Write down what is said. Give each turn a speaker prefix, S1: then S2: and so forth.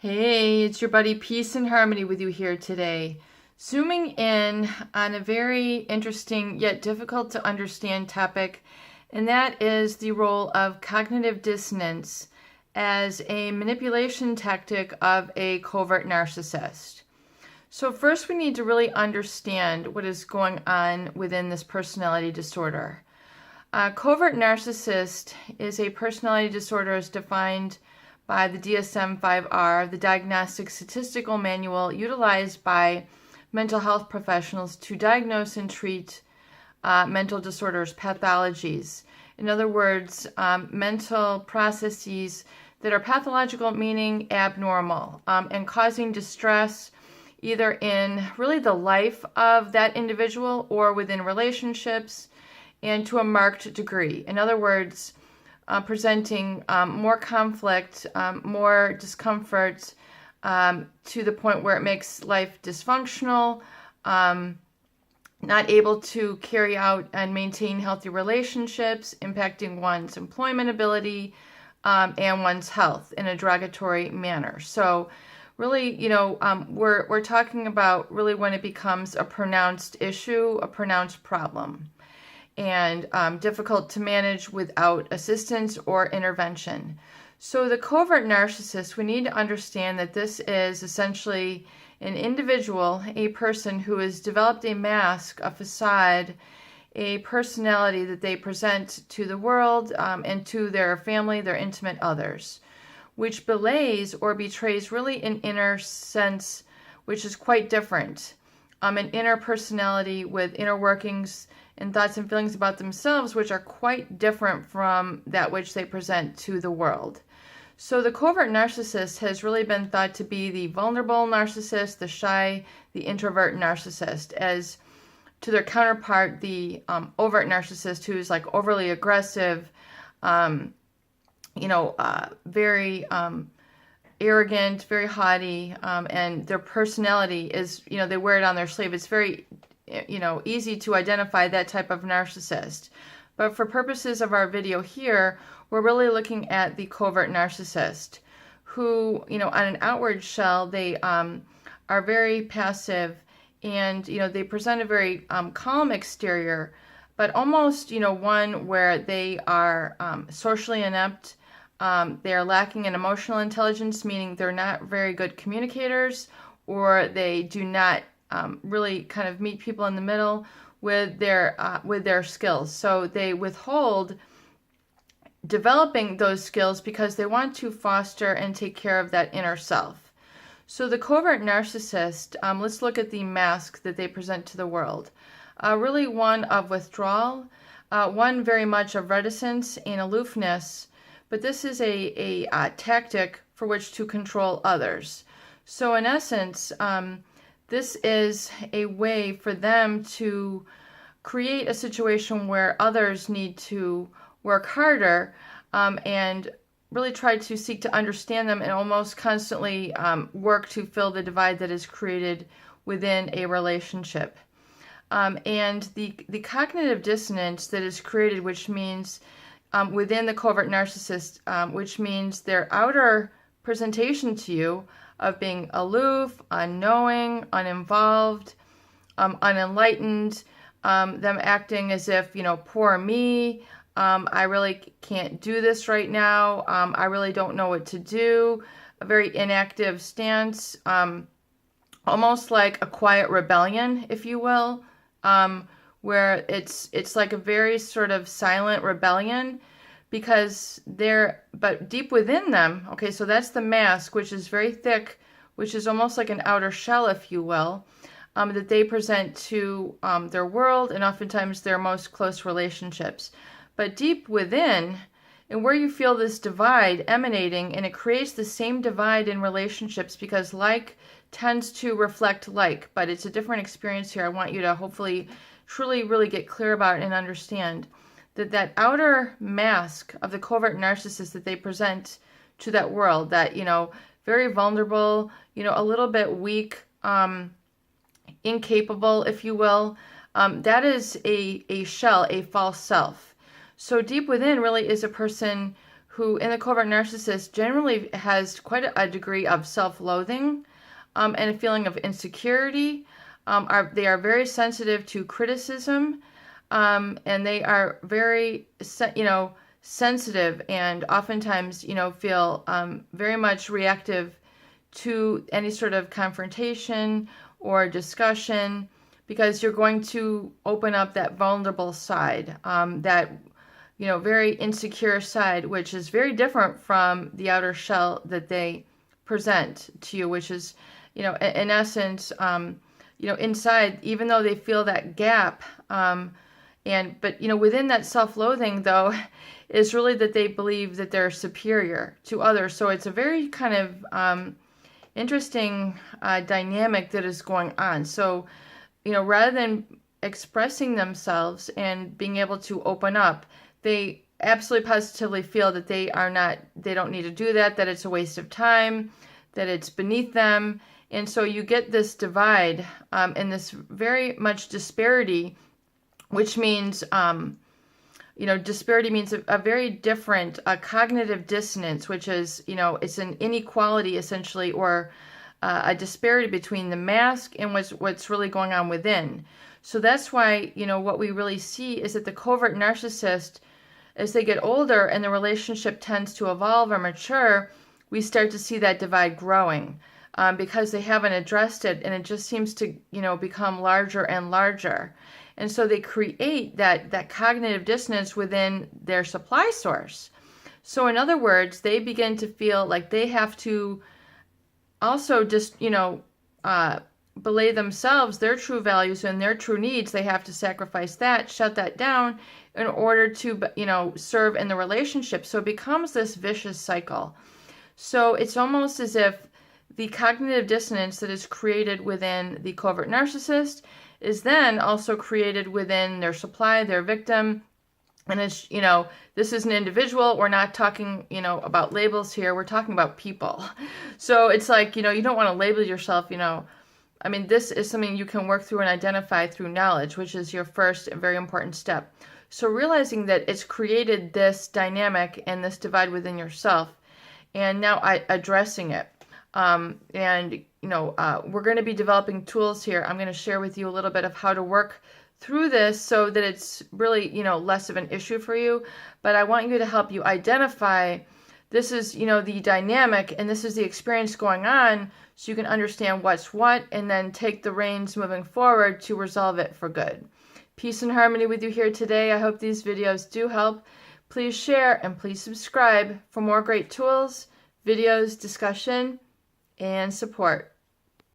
S1: Hey, it's your buddy Peace and Harmony with you here today. Zooming in on a very interesting yet difficult to understand topic, and that is the role of cognitive dissonance as a manipulation tactic of a covert narcissist. So first we need to really understand what is going on within this personality disorder. Covert narcissist is a personality disorder as defined by the DSM-5R, the Diagnostic Statistical Manual utilized by mental health professionals to diagnose and treat mental disorders, pathologies. In other words, mental processes that are pathological, meaning abnormal, and causing distress either in really the life of that individual or within relationships and to a marked degree. In other words, presenting more conflict, more discomfort to the point where it makes life dysfunctional, not able to carry out and maintain healthy relationships, impacting one's employment ability and one's health in a derogatory manner. So really, we're talking about really when it becomes a pronounced issue, a pronounced problem, and difficult to manage without assistance or intervention. So the covert narcissist, we need to understand that this is essentially an individual, a person who has developed a mask, a facade, a personality that they present to the world and to their family, their intimate others, which belays or betrays really an inner sense, which is quite different. An inner personality with inner workings and thoughts and feelings about themselves, which are quite different from that which they present to the world. So the covert narcissist has really been thought to be the vulnerable narcissist, the shy, the introvert narcissist, as to their counterpart, the overt narcissist, who's like overly aggressive, very arrogant, very haughty, and their personality is, they wear it on their sleeve. It's very easy to identify that type of narcissist. But for purposes of our video here, we're really looking at the covert narcissist who, on an outward shell, they are very passive and, they present a very calm exterior, but almost, one where they are socially inept. They are lacking in emotional intelligence, meaning they're not very good communicators, or they do not really kind of meet people in the middle with their skills. So they withhold developing those skills because they want to foster and take care of that inner self. So the covert narcissist, let's look at the mask that they present to the world. Really one of withdrawal, one very much of reticence and aloofness, but this is a tactic for which to control others. So in essence, this is a way for them to create a situation where others need to work harder and really try to seek to understand them and almost constantly work to fill the divide that is created within a relationship. And the cognitive dissonance that is created, which means within the covert narcissist, which means their outer presentation to you of being aloof, unknowing, uninvolved, unenlightened, them acting as if, poor me, I really can't do this right now, I really don't know what to do, a very inactive stance, almost like a quiet rebellion, if you will, where it's like a very sort of silent rebellion, because but deep within them, okay, so that's the mask, which is very thick, which is almost like an outer shell, if you will, that they present to their world and oftentimes their most close relationships. But deep within, and where you feel this divide emanating, and it creates the same divide in relationships because like tends to reflect like, but it's a different experience here. I want you to hopefully truly really get clear about and understand that outer mask of the covert narcissist that they present to that world, that, very vulnerable, a little bit weak, incapable, if you will, that is a shell, a false self. So deep within really is a person who in the covert narcissist generally has quite a degree of self-loathing and a feeling of insecurity. They are very sensitive to criticism, and they are very, sensitive, and oftentimes, feel very much reactive to any sort of confrontation or discussion, because you're going to open up that vulnerable side, that very insecure side, which is very different from the outer shell that they present to you, which is, in essence, inside, even though they feel that gap, but within that self-loathing, though, is really that they believe that they're superior to others. So it's a very kind of interesting dynamic that is going on. So, rather than expressing themselves and being able to open up, they absolutely positively feel that they don't need to do that, that it's a waste of time, that it's beneath them. And so you get this divide and this very much disparity, which means, disparity means a very different cognitive dissonance, which is, it's an inequality essentially, or a disparity between the mask and what's really going on within. So that's why, what we really see is that the covert narcissist, as they get older and the relationship tends to evolve or mature, we start to see that divide growing because they haven't addressed it, and it just seems to, become larger and larger. And so they create that cognitive dissonance within their supply source. So in other words, they begin to feel like they have to also just, belay themselves, their true values and their true needs. They have to sacrifice that, shut that down in order to, serve in the relationship. So it becomes this vicious cycle. So it's almost as if the cognitive dissonance that is created within the covert narcissist is then also created within their supply, their victim. And it's, this is an individual. We're not talking, about labels here. We're talking about people. So it's like, you don't want to label yourself, this is something you can work through and identify through knowledge, which is your first and very important step. So realizing that it's created this dynamic and this divide within yourself, and now addressing it. We're going to be developing tools here. I'm going to share with you a little bit of how to work through this so that it's really, less of an issue for you. But I want you to help you identify this is, the dynamic, and this is the experience going on, so you can understand what's what, and then take the reins moving forward to resolve it for good. Peace and harmony with you here today. I hope these videos do help. Please share and please subscribe for more great tools, videos, discussion, and support.